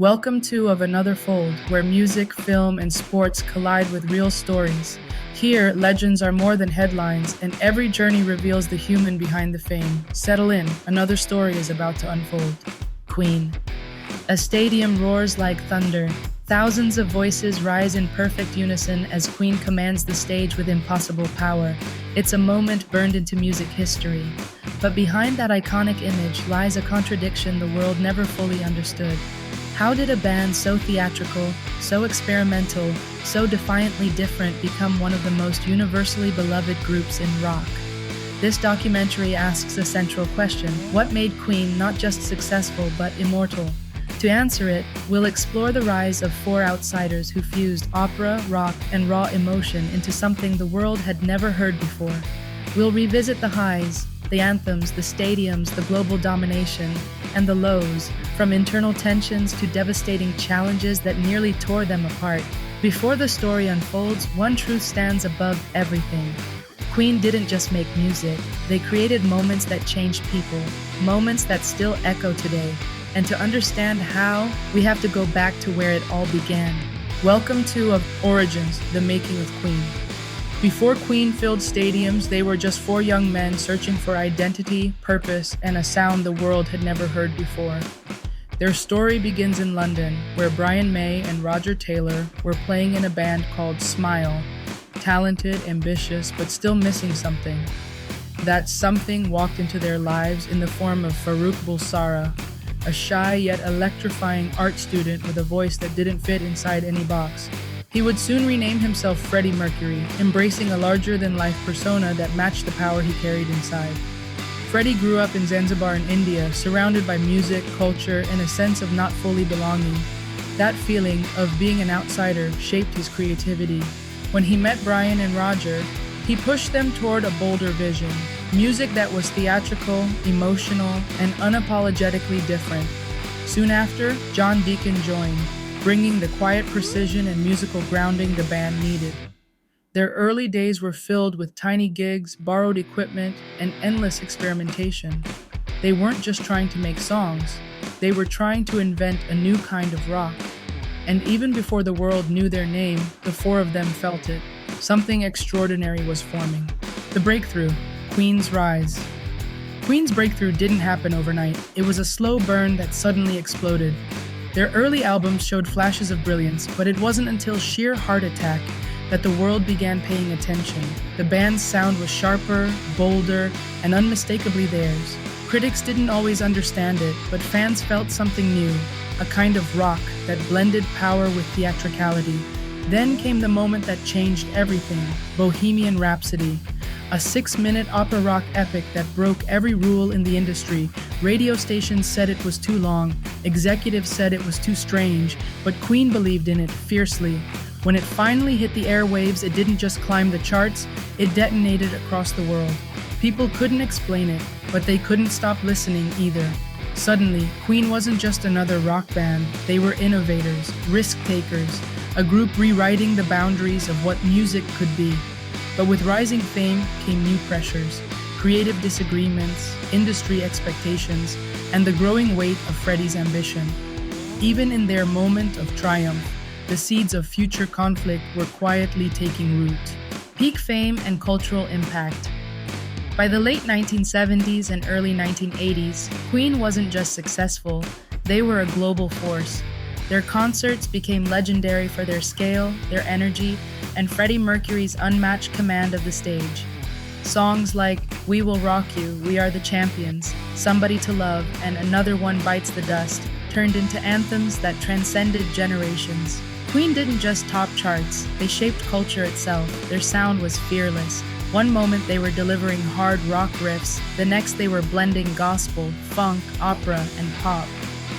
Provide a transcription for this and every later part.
Welcome to Of Another Fold, where music, film, and sports collide with real stories. Here, legends are more than headlines, and every journey reveals the human behind the fame. Settle in, another story is about to unfold. Queen. A stadium roars like thunder. Thousands of voices rise in perfect unison as Queen commands the stage with impossible power. It's a moment burned into music history. But behind that iconic image lies a contradiction the world never fully understood. How did a band so theatrical, so experimental, so defiantly different become one of the most universally beloved groups in rock? This documentary asks a central question: what made Queen not just successful but immortal? To answer it, we'll explore the rise of four outsiders who fused opera, rock, and raw emotion into something the world had never heard before. We'll revisit the highs, the anthems, the stadiums, the global domination, and the lows, from internal tensions to devastating challenges that nearly tore them apart. Before the story unfolds, one truth stands above everything. Queen didn't just make music, they created moments that changed people, moments that still echo today. And to understand how, we have to go back to where it all began. Welcome to Of Origins, the making of Queen. Before Queen filled stadiums, they were just four young men searching for identity, purpose, and a sound the world had never heard before. Their story begins in London, where Brian May and Roger Taylor were playing in a band called Smile, talented, ambitious, but still missing something. That something walked into their lives in the form of Farouk Bulsara, a shy yet electrifying art student with a voice that didn't fit inside any box. He would soon rename himself Freddie Mercury, embracing a larger-than-life persona that matched the power he carried inside. Freddie grew up in Zanzibar in India, surrounded by music, culture, and a sense of not fully belonging. That feeling of being an outsider shaped his creativity. When he met Brian and Roger, he pushed them toward a bolder vision, music that was theatrical, emotional, and unapologetically different. Soon after, John Deacon joined, bringing the quiet precision and musical grounding the band needed. Their early days were filled with tiny gigs, borrowed equipment, and endless experimentation. They weren't just trying to make songs, they were trying to invent a new kind of rock. And even before the world knew their name, the four of them felt it. Something extraordinary was forming. The breakthrough, Queen's rise. Queen's breakthrough didn't happen overnight. It was a slow burn that suddenly exploded. Their early albums showed flashes of brilliance, but it wasn't until sheer heart attack that the world began paying attention. The band's sound was sharper, bolder, and unmistakably theirs. Critics didn't always understand it, but fans felt something new, a kind of rock that blended power with theatricality. Then came the moment that changed everything: Bohemian Rhapsody, a 6-minute opera rock epic that broke every rule in the industry. Radio stations said it was too long, executives said it was too strange, but Queen believed in it fiercely. When it finally hit the airwaves, it didn't just climb the charts, it detonated across the world. People couldn't explain it, but they couldn't stop listening either. Suddenly, Queen wasn't just another rock band, they were innovators, risk-takers, a group rewriting the boundaries of what music could be. But with rising fame came new pressures, creative disagreements, industry expectations, and the growing weight of Freddie's ambition. Even in their moment of triumph, the seeds of future conflict were quietly taking root. Peak fame and cultural impact. By the late 1970s and early 1980s, Queen wasn't just successful, they were a global force. Their concerts became legendary for their scale, their energy, and Freddie Mercury's unmatched command of the stage. Songs like We Will Rock You, We Are the Champions, Somebody to Love, and Another One Bites the Dust turned into anthems that transcended generations. Queen didn't just top charts, they shaped culture itself. Their sound was fearless. One moment they were delivering hard rock riffs, the next they were blending gospel, funk, opera, and pop.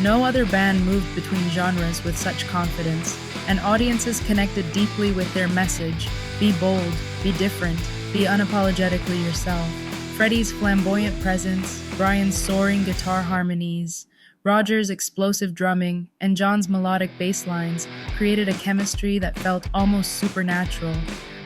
No other band moved between genres with such confidence, and audiences connected deeply with their message: be bold, be different, be unapologetically yourself. Freddie's flamboyant presence, Brian's soaring guitar harmonies, Roger's explosive drumming, and John's melodic bass lines created a chemistry that felt almost supernatural.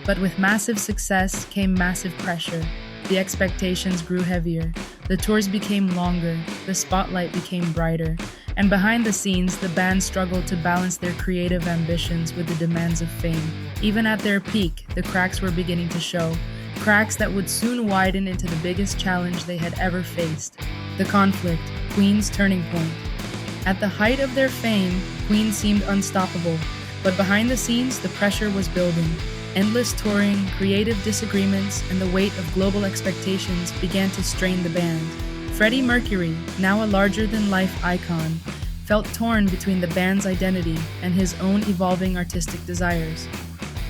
But with massive success came massive pressure. The expectations grew heavier. The tours became longer. The spotlight became brighter. And behind the scenes, the band struggled to balance their creative ambitions with the demands of fame. Even at their peak, the cracks were beginning to show, cracks that would soon widen into the biggest challenge they had ever faced: the conflict, Queen's turning point. At the height of their fame, Queen seemed unstoppable, but behind the scenes, the pressure was building. Endless touring, creative disagreements, and the weight of global expectations began to strain the band. Freddie Mercury, now a larger-than-life icon, felt torn between the band's identity and his own evolving artistic desires.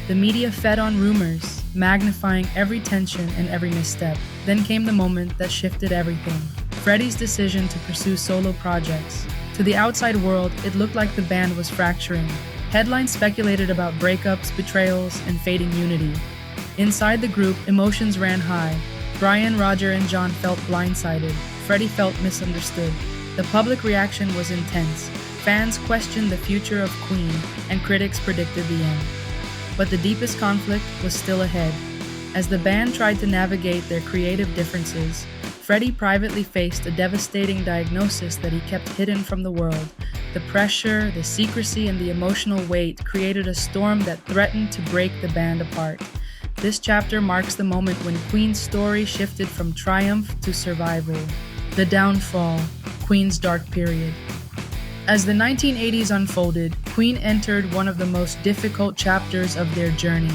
The media fed on rumors, magnifying every tension and every misstep. Then came the moment that shifted everything: Freddie's decision to pursue solo projects. To the outside world, it looked like the band was fracturing. Headlines speculated about breakups, betrayals, and fading unity. Inside the group, emotions ran high. Brian, Roger, and John felt blindsided. Freddie felt misunderstood. The public reaction was intense. Fans questioned the future of Queen, and critics predicted the end. But the deepest conflict was still ahead. As the band tried to navigate their creative differences, Freddie privately faced a devastating diagnosis that he kept hidden from the world. The pressure, the secrecy, and the emotional weight created a storm that threatened to break the band apart. This chapter marks the moment when Queen's story shifted from triumph to survival. The downfall, Queen's dark period. As the 1980s unfolded, Queen entered one of the most difficult chapters of their journey.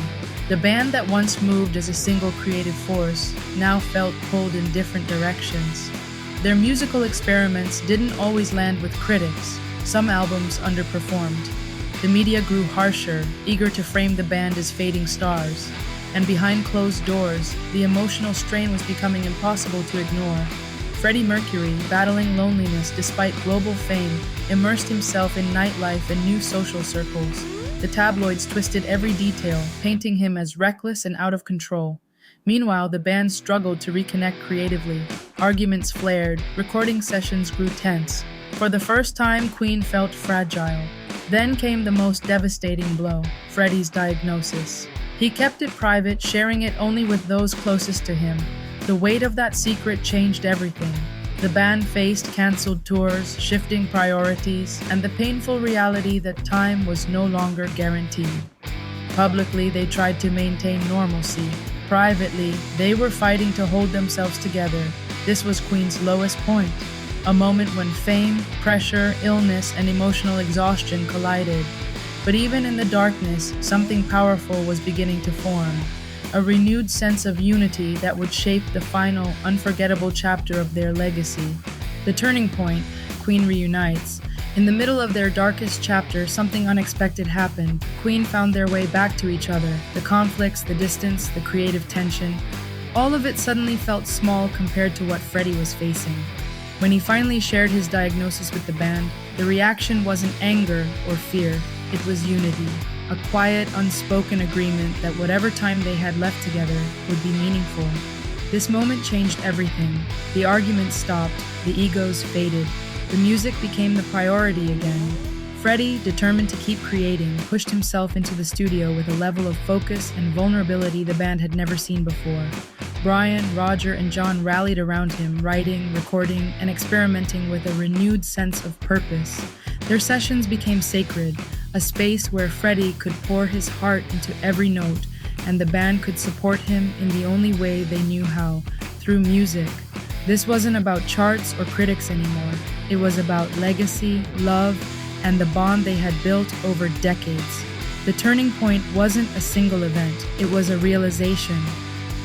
The band that once moved as a single creative force now felt pulled in different directions. Their musical experiments didn't always land with critics. Some albums underperformed. The media grew harsher, eager to frame the band as fading stars. And behind closed doors, the emotional strain was becoming impossible to ignore. Freddie Mercury, battling loneliness despite global fame, immersed himself in nightlife and new social circles. The tabloids twisted every detail, painting him as reckless and out of control. Meanwhile, the band struggled to reconnect creatively. Arguments flared, recording sessions grew tense. For the first time, Queen felt fragile. Then came the most devastating blow: Freddie's diagnosis. He kept it private, sharing it only with those closest to him. The weight of that secret changed everything. The band faced canceled tours, shifting priorities, and the painful reality that time was no longer guaranteed. Publicly, they tried to maintain normalcy. Privately, they were fighting to hold themselves together. This was Queen's lowest point, a moment when fame, pressure, illness, and emotional exhaustion collided. But even in the darkness, something powerful was beginning to form. A renewed sense of unity that would shape the final, unforgettable chapter of their legacy. The turning point, Queen reunites. In the middle of their darkest chapter, something unexpected happened. Queen found their way back to each other. The conflicts, the distance, the creative tension, all of it suddenly felt small compared to what Freddie was facing. When he finally shared his diagnosis with the band, the reaction wasn't anger or fear, it was unity. A quiet, unspoken agreement that whatever time they had left together would be meaningful. This moment changed everything. The arguments stopped, the egos faded. The music became the priority again. Freddie, determined to keep creating, pushed himself into the studio with a level of focus and vulnerability the band had never seen before. Brian, Roger, and John rallied around him, writing, recording, and experimenting with a renewed sense of purpose. Their sessions became sacred, a space where Freddie could pour his heart into every note, and the band could support him in the only way they knew how, through music. This wasn't about charts or critics anymore. It was about legacy, love, and the bond they had built over decades. The turning point wasn't a single event, it was a realization.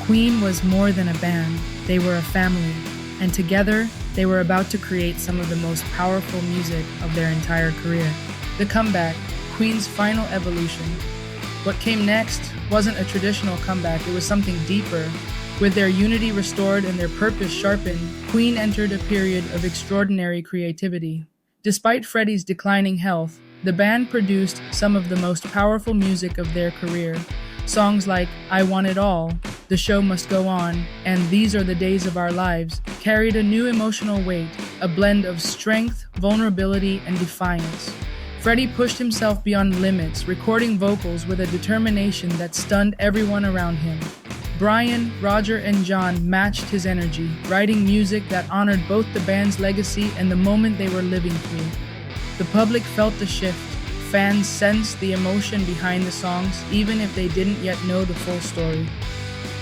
Queen was more than a band, they were a family, and together they were about to create some of the most powerful music of their entire career. The comeback, Queen's final evolution. What came next wasn't a traditional comeback, it was something deeper. With their unity restored and their purpose sharpened, Queen entered a period of extraordinary creativity. Despite Freddie's declining health, the band produced some of the most powerful music of their career. Songs like I Want It All, The Show Must Go On, and These Are the Days of Our Lives carried a new emotional weight, a blend of strength, vulnerability, and defiance. Freddie pushed himself beyond limits, recording vocals with a determination that stunned everyone around him. Brian, Roger, and John matched his energy, writing music that honored both the band's legacy and the moment they were living through. The public felt the shift. Fans sensed the emotion behind the songs, even if they didn't yet know the full story.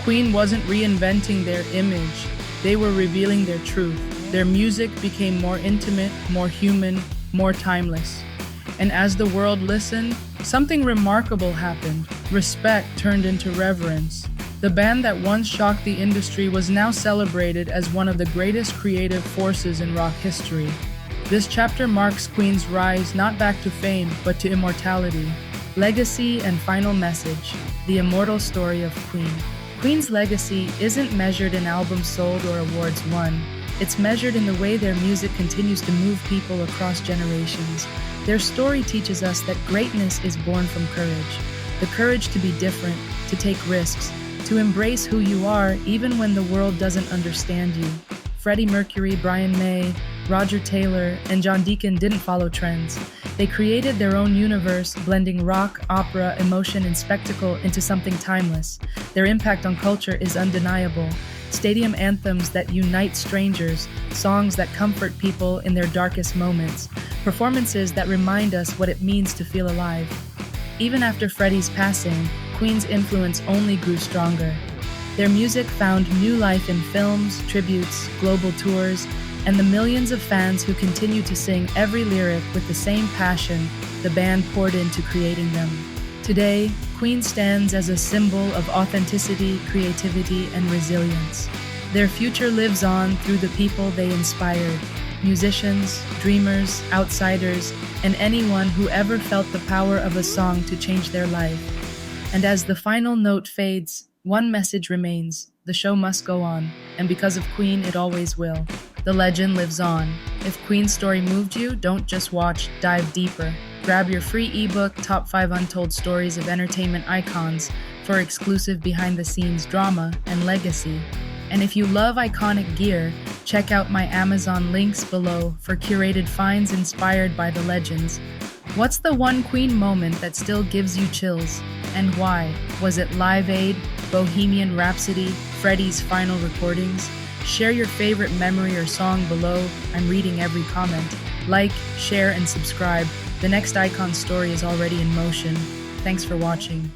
Queen wasn't reinventing their image, they were revealing their truth. Their music became more intimate, more human, more timeless. And as the world listened, something remarkable happened. Respect turned into reverence. The band that once shocked the industry was now celebrated as one of the greatest creative forces in rock history. This chapter marks Queen's rise not back to fame, but to immortality. Legacy and final message: the immortal story of Queen. Queen's legacy isn't measured in albums sold or awards won. It's measured in the way their music continues to move people across generations. Their story teaches us that greatness is born from courage. The courage to be different, to take risks, to embrace who you are even when the world doesn't understand you. Freddie Mercury, Brian May, Roger Taylor, and John Deacon didn't follow trends. They created their own universe, blending rock, opera, emotion, and spectacle into something timeless. Their impact on culture is undeniable. Stadium anthems that unite strangers, songs that comfort people in their darkest moments, performances that remind us what it means to feel alive. Even after Freddie's passing, Queen's influence only grew stronger. Their music found new life in films, tributes, global tours, and the millions of fans who continue to sing every lyric with the same passion the band poured into creating them. Today, Queen stands as a symbol of authenticity, creativity, and resilience. Their future lives on through the people they inspired: musicians, dreamers, outsiders, and anyone who ever felt the power of a song to change their life. And as the final note fades, one message remains: the show must go on, and because of Queen, it always will. The legend lives on. If Queen's story moved you, don't just watch, dive deeper. Grab your free ebook, Top 5 Untold Stories of Entertainment Icons, for exclusive behind-the-scenes drama and legacy. And if you love iconic gear, check out my Amazon links below for curated finds inspired by the legends. What's the one Queen moment that still gives you chills? And why? Was it Live Aid, Bohemian Rhapsody, Freddie's final recordings? Share your favorite memory or song below. I'm reading every comment. Like, share, and subscribe. The next icon story is already in motion. Thanks for watching.